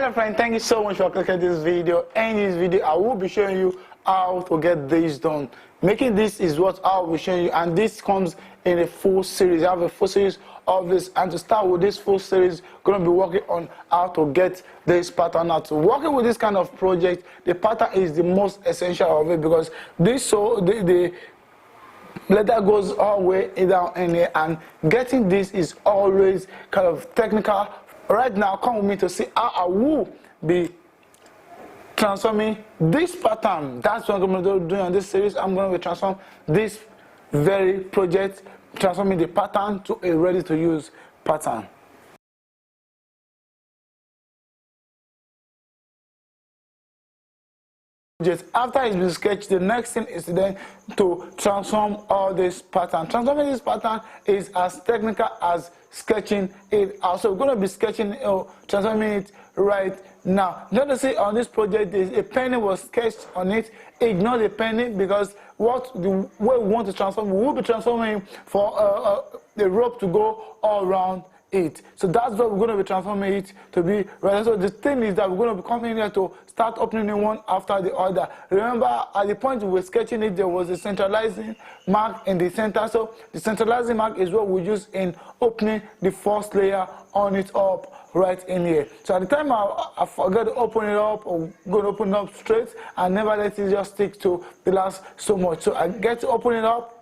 Hello friend, thank you so much for clicking this video. In this video I will be showing you how to get this done. Making this is what I will be showing you, and this comes in a full series. I have a full series of this, and to start with this full series, going to be working on how to get this pattern out. So working with this kind of project, the pattern is the most essential of it, because this the leather goes all the way down in here, and getting this is always kind of technical. Right now, come with me to see how I will be transforming this pattern. That's what I'm going to do on this series. I'm going to be transforming this very project, transforming the pattern to a ready-to-use pattern. Just after it's been sketched, the next thing is then to transform all this pattern. Transforming this pattern is as technical as sketching it out. So we're going to be sketching, transforming it right now. Notice see on this project, a penny was sketched on it. Ignore the penny, because the way we want to transform, we will be transforming for the rope to go all around it. So that's what we're going to be transforming it to be right. So the thing is that we're going to be coming here to start opening one after the other. Remember, at the point we were sketching it, there was a centralizing mark in the center. So the centralizing mark is what we use in opening the first layer on it up right in here. So at the time I forget to open it up, or going to open it up straight and never let it just stick to the last so much. So I get to open it up.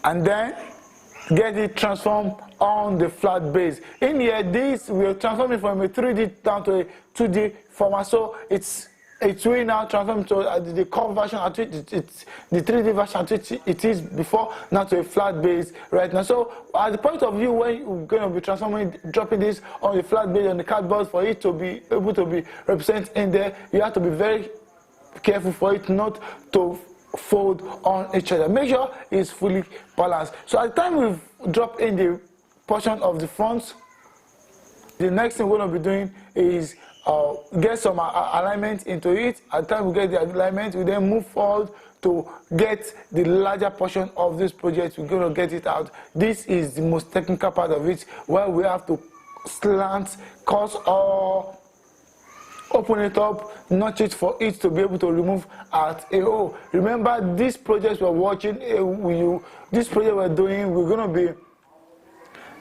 And then get it transformed on the flat base. In here, this will transform it from a 3D down to a 2D format. So it's will now transform to the curved version at which it's the 3D version at which it is before, now to a flat base right now. So at the point of view when you're going to be transforming, dropping this on the flat base on the cardboard, for it to be able to be represented in there, you have to be very careful for it not to fold on each other. Make sure it's fully balanced. So at the time we've dropped in the portion of the front, the next thing we're going to be doing is get some alignment into it. At the time we get the alignment, we then move forward to get the larger portion of this project. We're going to get it out. This is the most technical part of it, where we have to slant, cut, or open it up, notch it for it to be able to remove at a hole. Remember, this project we're watching, this project we're doing, we're going to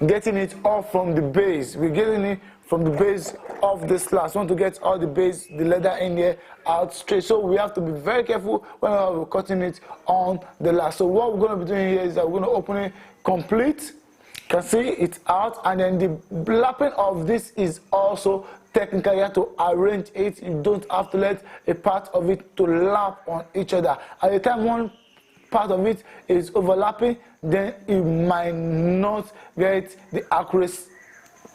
be getting it off from the base. We're getting it from the base of the slats. We want to get all the base, the leather in there out straight. So we have to be very careful when we're cutting it on the last. So what we're going to be doing here is that we're going to open it complete. You can see it's out, and then the lapping of this is also technical. You have to arrange it. You don't have to let a part of it to lap on each other. At the time one part of it is overlapping, then you might not get the accurate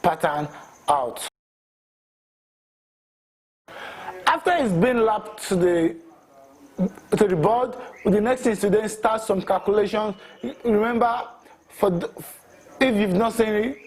pattern out. After it's been lapped to the board, the next thing is to then start some calculations. Remember, if you've not seen it,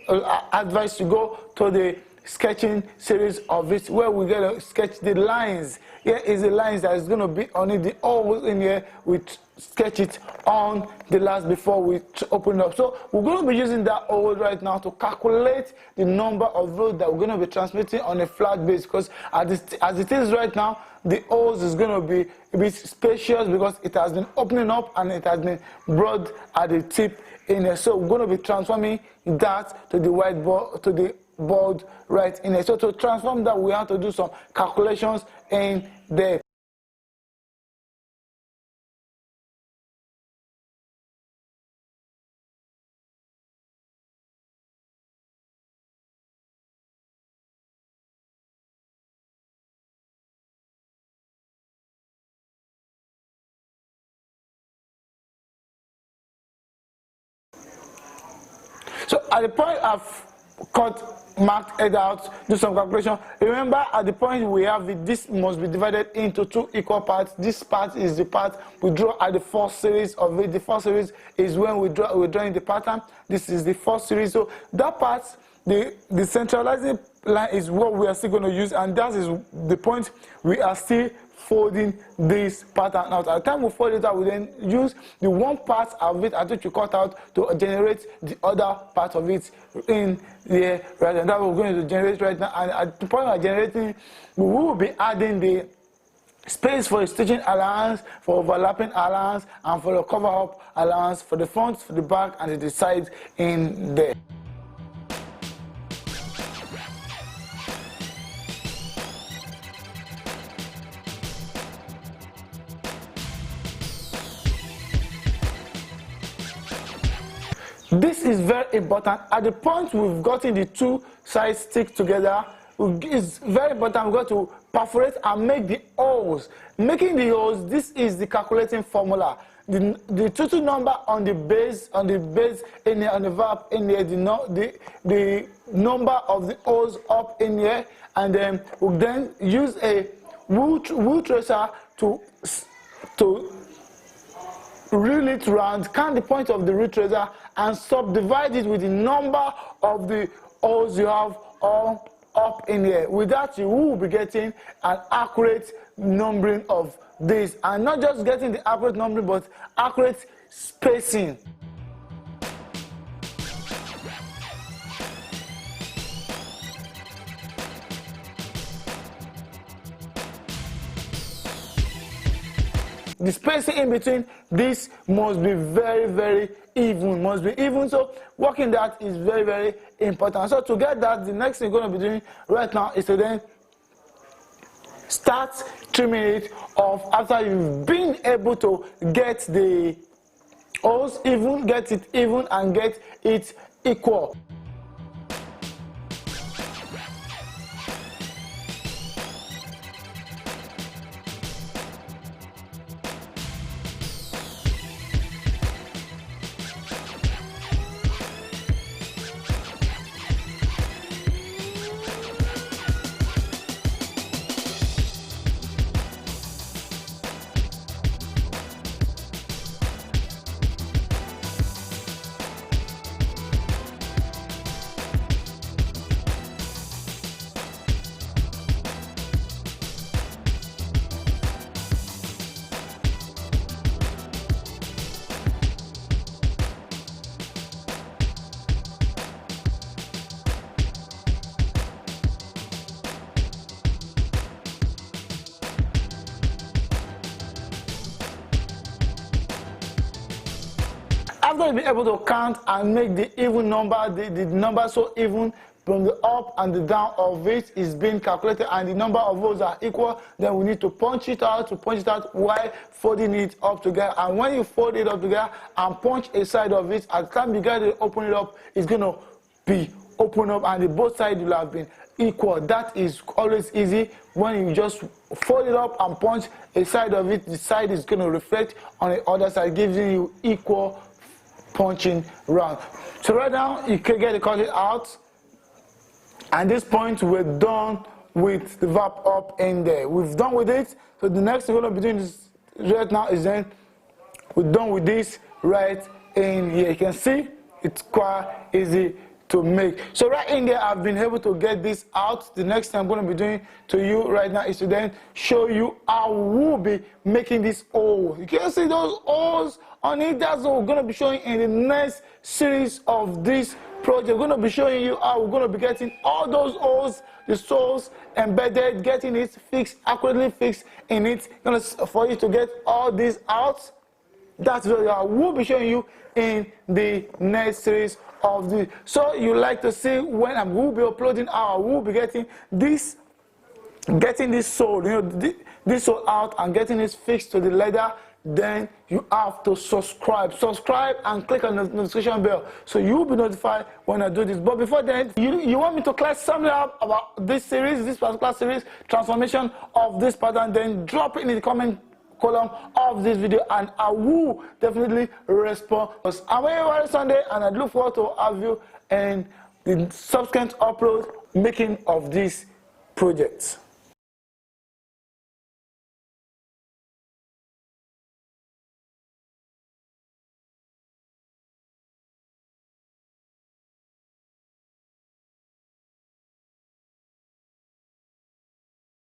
advise to go to the sketching series of it, where we're going to sketch the lines. Here is the lines that is going to be on it. The holes in here, we sketch it on the last before we open it up. So we're going to be using that hole right now to calculate the number of rows that we're going to be transmitting on a flat base, because as it is right now, the holes is going to be a bit spacious because it has been opening up and it has been broad at the tip in there. So we're going to be transforming that to the whiteboard, to the board right in there. So to transform that, we have to do some calculations in there. So at the point I've marked it out, do some calculation. Remember, at the point we have it, this must be divided into two equal parts. This part is the part we draw at the first series of it. The first series is when we're drawing the pattern. This is the first series. So that part, the centralizing line is what we are still going to use, and that is the point we are still folding this pattern out. At the time we fold it out, we then use the one part of it at which we cut out to generate the other part of it in there, right? And that we're going to generate right now. And at the point of generating, we will be adding the space for the stitching allowance, for overlapping allowance, and for the cover up allowance for the front, for the back, and the sides in there. This is very important. At the point we've gotten the two sides stick together, it's very important. We've got to perforate and make the holes. Making the holes, this is the calculating formula. The total number on the base in here, on the verb in here, the number of the holes up in here, and then we'll then use a wool tracer to reel it round, count the point of the root tracer, and subdivide it with the number of the holes you have all up in here. With that, you will be getting an accurate numbering of this, and not just getting the accurate numbering, but accurate spacing. The spacing in between this must be very, very even, so working that is very, very important. So to get that, the next thing you're going to be doing right now is to then start trimming it off after you've been able to get the holes even, get it even, and get it equal. After you've been able to count and make the even number, the number so even from the up and the down of it is being calculated, and the number of rows are equal, then we need to punch it out while folding it up together. And when you fold it up together and punch a side of it, at the time you get to open it up, it's going to be open up, and the both sides will have been equal. That is always easy. When you just fold it up and punch a side of it, the side is going to reflect on the other side, giving you equal punching round. So right now you can get the cutting out, and at this point we're done with the verb up in there. We've done with it. So the next thing we're going to be doing is right now is then we're done with this right in here. You can see it's quite easy to make. So right in there, I've been able to get this out. The next thing I'm going to be doing to you right now is to then show you how we'll be making this hole. You can see those holes on it. That's what we're going to be showing in the next series of this project. We're going to be showing you how we're going to be getting all those holes, the soles embedded, getting it fixed, accurately fixed in it. For you to get all this out, that's what I will be showing you in the next series of this. So you like to see when I will be uploading how I will be getting this sole, this sole out and getting it fixed to the leather. Then you have to subscribe and click on the notification bell so you'll be notified when I do this. But before then, you want me to clear something up about this series, this particular series, transformation of this pattern, then drop it in the comment column of this video and I will definitely respond. I'm here every Sunday and I look forward to have you in the subsequent upload making of this project.